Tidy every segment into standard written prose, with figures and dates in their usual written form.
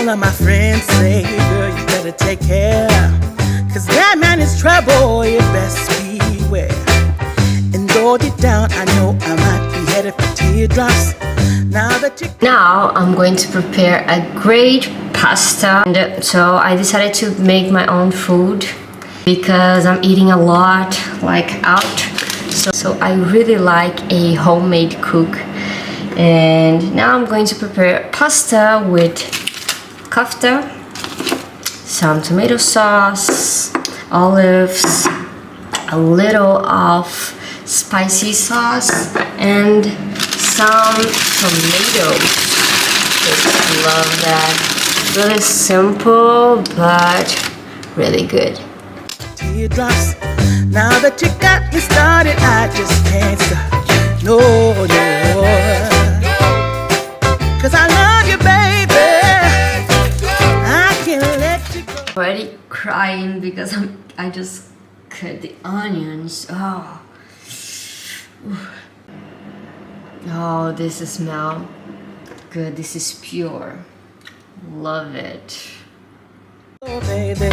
All of my friends say, girl, you better take care, 'cause that man is trouble, you best beware. And though deep down I know I might be headed for teardrops. Now I'm going to prepare a great pasta. And so I decided to make my own food because I'm eating a lot like out. So I really like a homemade cook. And now I'm going to prepare pasta with kofta, some tomato sauce, olives, a little of spicy sauce, and some tomatoes. Just love that. Really simple, but really good. Teardrops. Now that you got me started, I just can't stop. No, no. 'Cause I love you, baby. I can't let you go. Already crying because I just cut the onions. Oh, this smells good. This is pure. Love it. Oh, baby,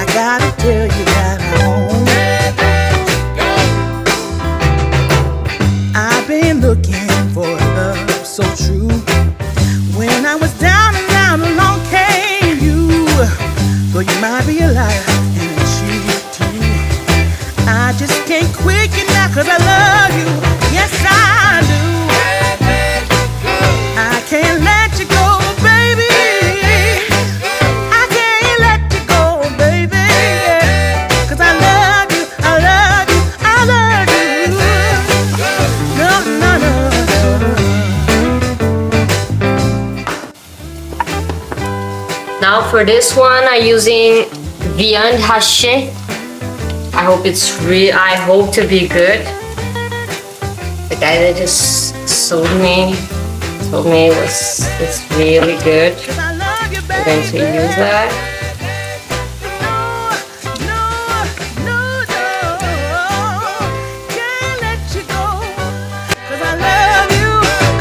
I gotta tell you that I've been looking for love so true. When I was down and out, along came you. Though you might be a liar and a cheat too, I just can't quit you now 'cause I love you. Yes, I do. I can't let you go, baby. I can't let you go, baby. 'Cause I love you, I love you, I love you. No, no, no. Now for this one, I'm using viande hachée. I hope it's I hope to be good. The guy that just told me it's really good. I'm going to use that.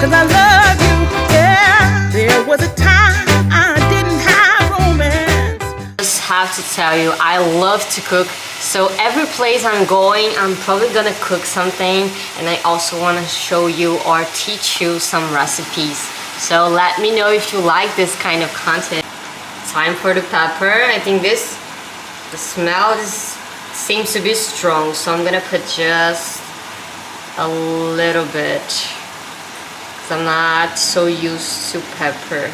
Cause I love you, yeah. There was a time I didn't have romance. I just have to tell you, I love to cook. So every place I'm going, I'm probably gonna cook something, and I also want to show you or teach you some recipes. So let me know if you like this kind of content. Time for the pepper. I think the smell seems to be strong, so I'm gonna put just a little bit, 'cause I'm not so used to pepper.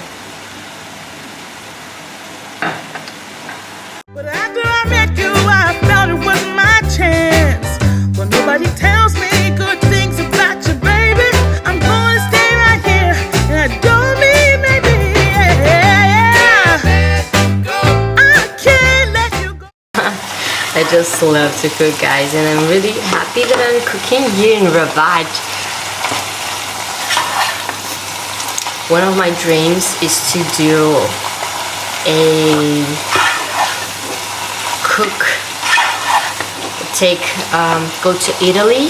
But after I met you, I felt it was my chance. But nobody tells me good things about you, baby. I'm gonna stay right here, and I don't mean maybe. Yeah. I can't let you go. I just love to cook, guys, and I'm really happy that I'm cooking here in Rabat. One of my dreams is to do a go to Italy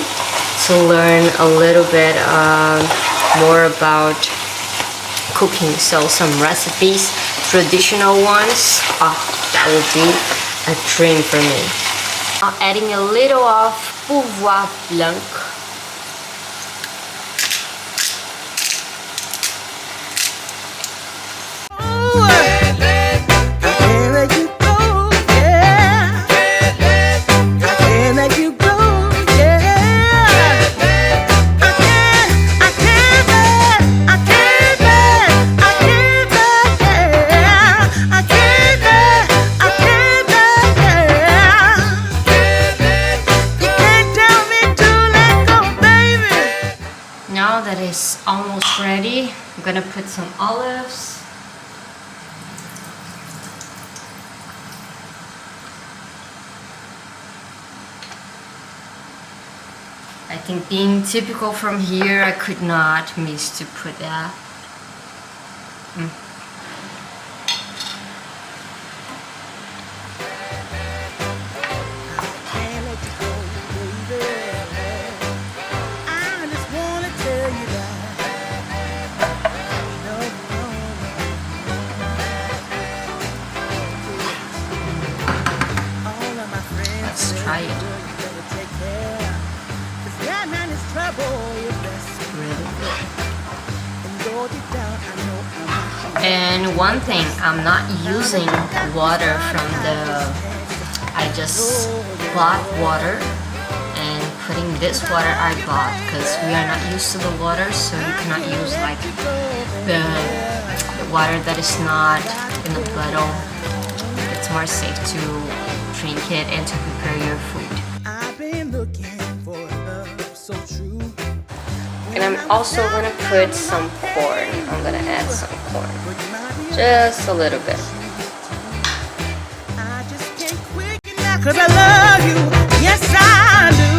to learn a little bit more about cooking. So some recipes, traditional ones, that would be a dream for me. I'm adding a little of poivre blanc. Now that it's almost ready, I'm gonna put some olives. I think being typical from here, I could not miss to put that. And one thing, I'm not using water from I just bought water and putting this water I bought because we are not used to the water, so you cannot use like the water that is not in the bottle. It's more safe to drink it and to prepare your food. I've been looking for love so true. And I'm also gonna put some corn. I'm gonna add some corn. Just a little bit. I just can't quit now 'cause I love you. Yes, I do.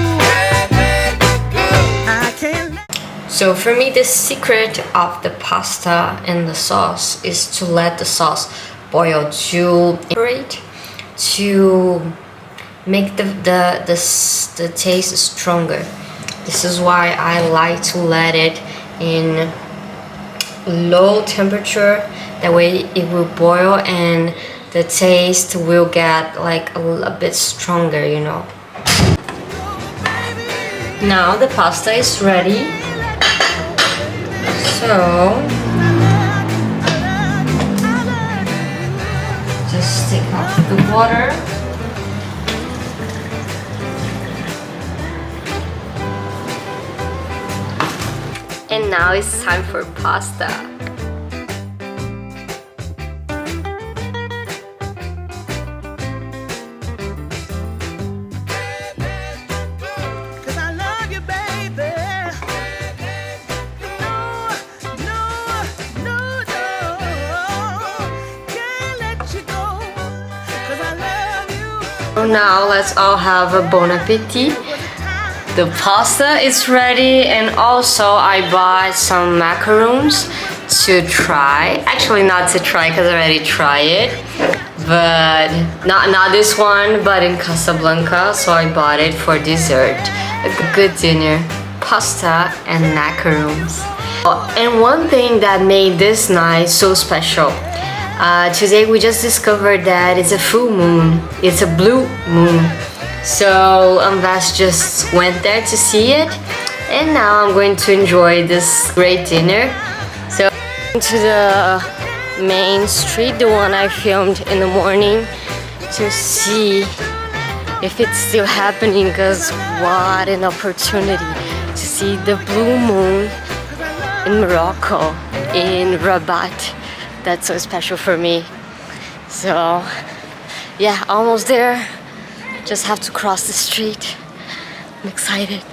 I can't let. So for me, the secret of the pasta and the sauce is to let the sauce boil to evaporate, to make the taste stronger. This is why I like to let it in low temperature. That way it will boil and the taste will get like a bit stronger, you know. Now the pasta is ready. So just take out the water. And now it's time for pasta. So now let's all have a bon appetit. The pasta is ready, and also I bought some macaroons to try. Actually not to try because I already tried it, but not this one, but in Casablanca, so I bought it for dessert. A good dinner, pasta and macaroons. And one thing that made this night so special, today we just discovered that it's a full moon. It's a blue moon. So Vas just went there to see it, and now I'm going to enjoy this great dinner. So to the main street, the one I filmed in the morning, to see if it's still happening, because what an opportunity to see the blue moon in Morocco, in Rabat. That's so special for me. So yeah, almost there. Just have to cross the street. I'm excited.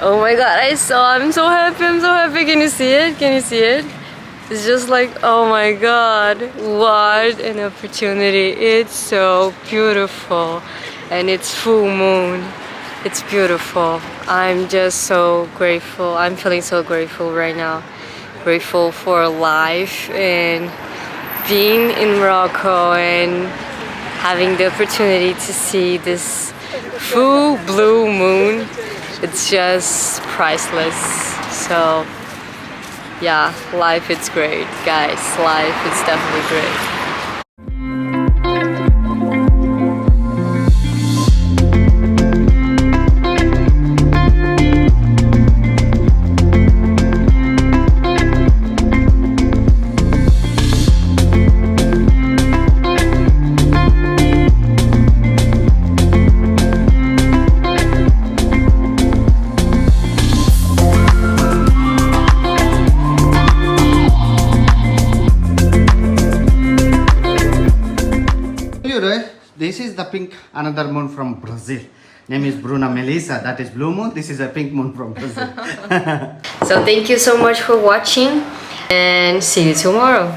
Oh my god, I'm so happy, I'm so happy. Can you see it? Can you see it? It's just like, oh my god, what an opportunity. It's so beautiful. And it's full moon. It's beautiful. I'm just so grateful. I'm feeling so grateful right now. Grateful for life and being in Morocco and having the opportunity to see this full blue moon. It's just priceless. So yeah, life is great, guys. Life is definitely great. This is the pink, another moon from Brazil. Name is Bruna Melissa. That is blue moon. This is a pink moon from Brazil. So thank you so much for watching, and see you tomorrow.